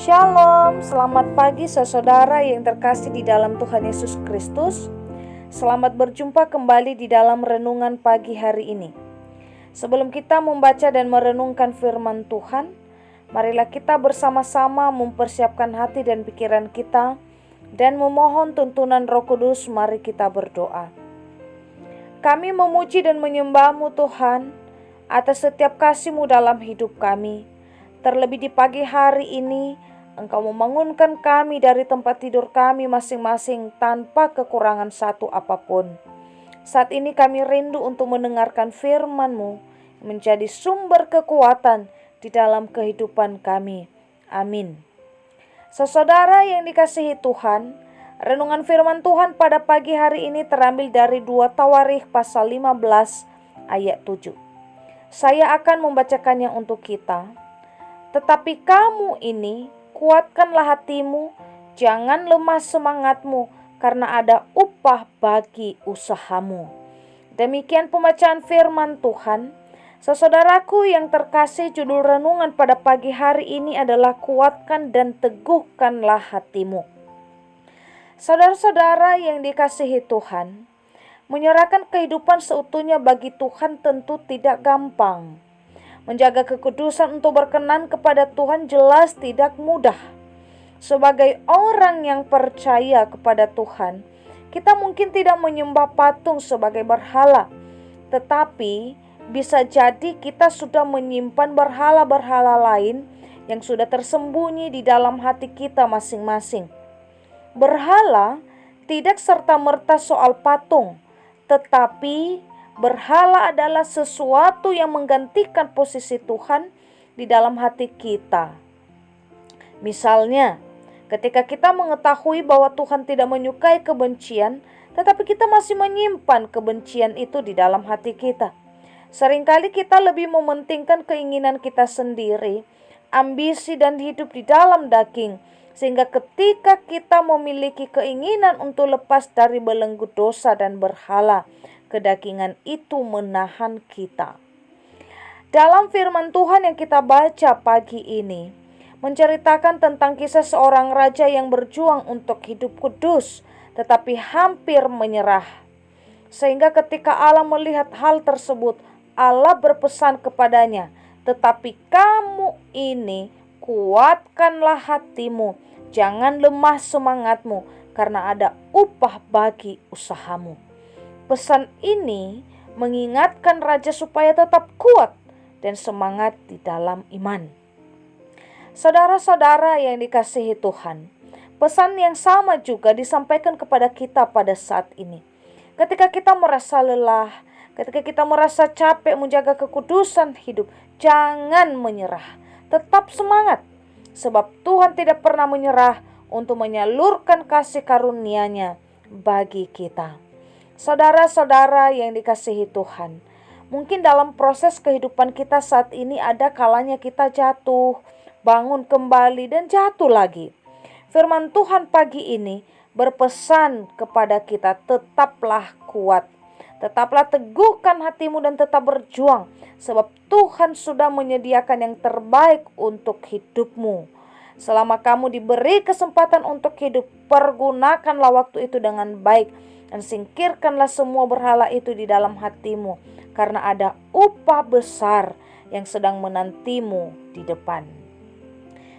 Shalom, selamat pagi saudara yang terkasih di dalam Tuhan Yesus Kristus. Selamat berjumpa kembali di dalam renungan pagi hari ini. Sebelum kita membaca dan merenungkan firman Tuhan, marilah kita bersama-sama mempersiapkan hati dan pikiran kita dan memohon tuntunan Roh Kudus. Mari kita berdoa. Kami memuji dan menyembah-Mu Tuhan atas setiap kasih-Mu dalam hidup kami. Terlebih di pagi hari ini, Engkau membangunkan kami dari tempat tidur kami masing-masing tanpa kekurangan satu apapun. Saat ini kami rindu untuk mendengarkan firman-Mu, menjadi sumber kekuatan di dalam kehidupan kami. Amin. Saudara yang dikasihi Tuhan, renungan firman Tuhan pada pagi hari ini terambil dari 2 Tawarikh pasal 15 ayat 7. Saya akan membacakannya untuk kita. Tetapi kamu ini, kuatkanlah hatimu, jangan lemah semangatmu, karena ada upah bagi usahamu. Demikian pembacaan firman Tuhan. Saudaraku yang terkasih, judul renungan pada pagi hari ini adalah kuatkan dan teguhkanlah hatimu. Saudara-saudara yang dikasihi Tuhan, menyerahkan kehidupan seutuhnya bagi Tuhan tentu tidak gampang. Menjaga kekudusan untuk berkenan kepada Tuhan jelas tidak mudah. Sebagai orang yang percaya kepada Tuhan, kita mungkin tidak menyembah patung sebagai berhala. Tetapi bisa jadi kita sudah menyimpan berhala-berhala lain yang sudah tersembunyi di dalam hati kita masing-masing. Berhala tidak serta-merta soal patung, tetapi berhala adalah sesuatu yang menggantikan posisi Tuhan di dalam hati kita. Misalnya, ketika kita mengetahui bahwa Tuhan tidak menyukai kebencian, tetapi kita masih menyimpan kebencian itu di dalam hati kita. Seringkali kita lebih mementingkan keinginan kita sendiri, ambisi dan hidup di dalam daging, sehingga ketika kita memiliki keinginan untuk lepas dari belenggu dosa dan berhala, kedagingan itu menahan kita. Dalam firman Tuhan yang kita baca pagi ini, menceritakan tentang kisah seorang raja yang berjuang untuk hidup kudus, tetapi hampir menyerah. Sehingga ketika Allah melihat hal tersebut, Allah berpesan kepadanya, "Tetapi kamu ini, kuatkanlah hatimu, jangan lemah semangatmu, karena ada upah bagi usahamu." Pesan ini mengingatkan raja supaya tetap kuat dan semangat di dalam iman. Saudara-saudara yang dikasihi Tuhan, pesan yang sama juga disampaikan kepada kita pada saat ini. Ketika kita merasa lelah, ketika kita merasa capek menjaga kekudusan hidup, jangan menyerah, tetap semangat. Sebab Tuhan tidak pernah menyerah untuk menyalurkan kasih karunia-Nya bagi kita. Saudara-saudara yang dikasihi Tuhan, mungkin dalam proses kehidupan kita saat ini ada kalanya kita jatuh, bangun kembali dan jatuh lagi. Firman Tuhan pagi ini berpesan kepada kita, tetaplah kuat, tetaplah teguhkan hatimu dan tetap berjuang, sebab Tuhan sudah menyediakan yang terbaik untuk hidupmu. Selama kamu diberi kesempatan untuk hidup, pergunakanlah waktu itu dengan baik. Dan singkirkanlah semua berhala itu di dalam hatimu, karena ada upah besar yang sedang menantimu di depan.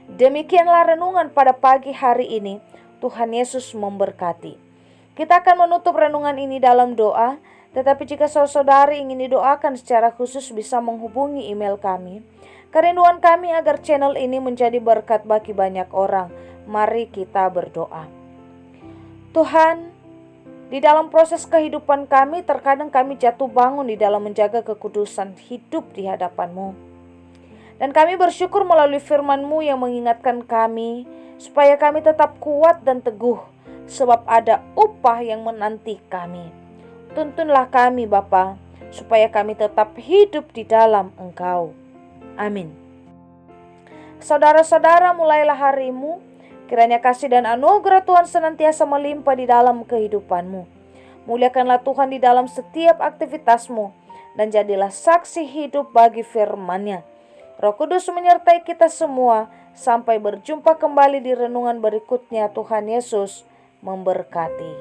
Demikianlah renungan pada pagi hari ini. Tuhan Yesus memberkati. Kita akan menutup renungan ini dalam doa, tetapi jika saudara-saudari ingin didoakan secara khusus bisa menghubungi email kami. Kerinduan kami agar channel ini menjadi berkat bagi banyak orang. Mari kita berdoa. Tuhan, di dalam proses kehidupan kami, terkadang kami jatuh bangun di dalam menjaga kekudusan hidup di hadapan-Mu. Dan kami bersyukur melalui firman-Mu yang mengingatkan kami, supaya kami tetap kuat dan teguh, sebab ada upah yang menanti kami. Tuntunlah kami Bapa, supaya kami tetap hidup di dalam Engkau. Amin. Saudara-saudara, mulailah harimu, kiranya kasih dan anugerah Tuhan senantiasa melimpah di dalam kehidupanmu. Muliakanlah Tuhan di dalam setiap aktivitasmu, dan jadilah saksi hidup bagi firman-Nya. Roh Kudus menyertai kita semua Sampai berjumpa kembali di renungan berikutnya. Tuhan Yesus memberkati.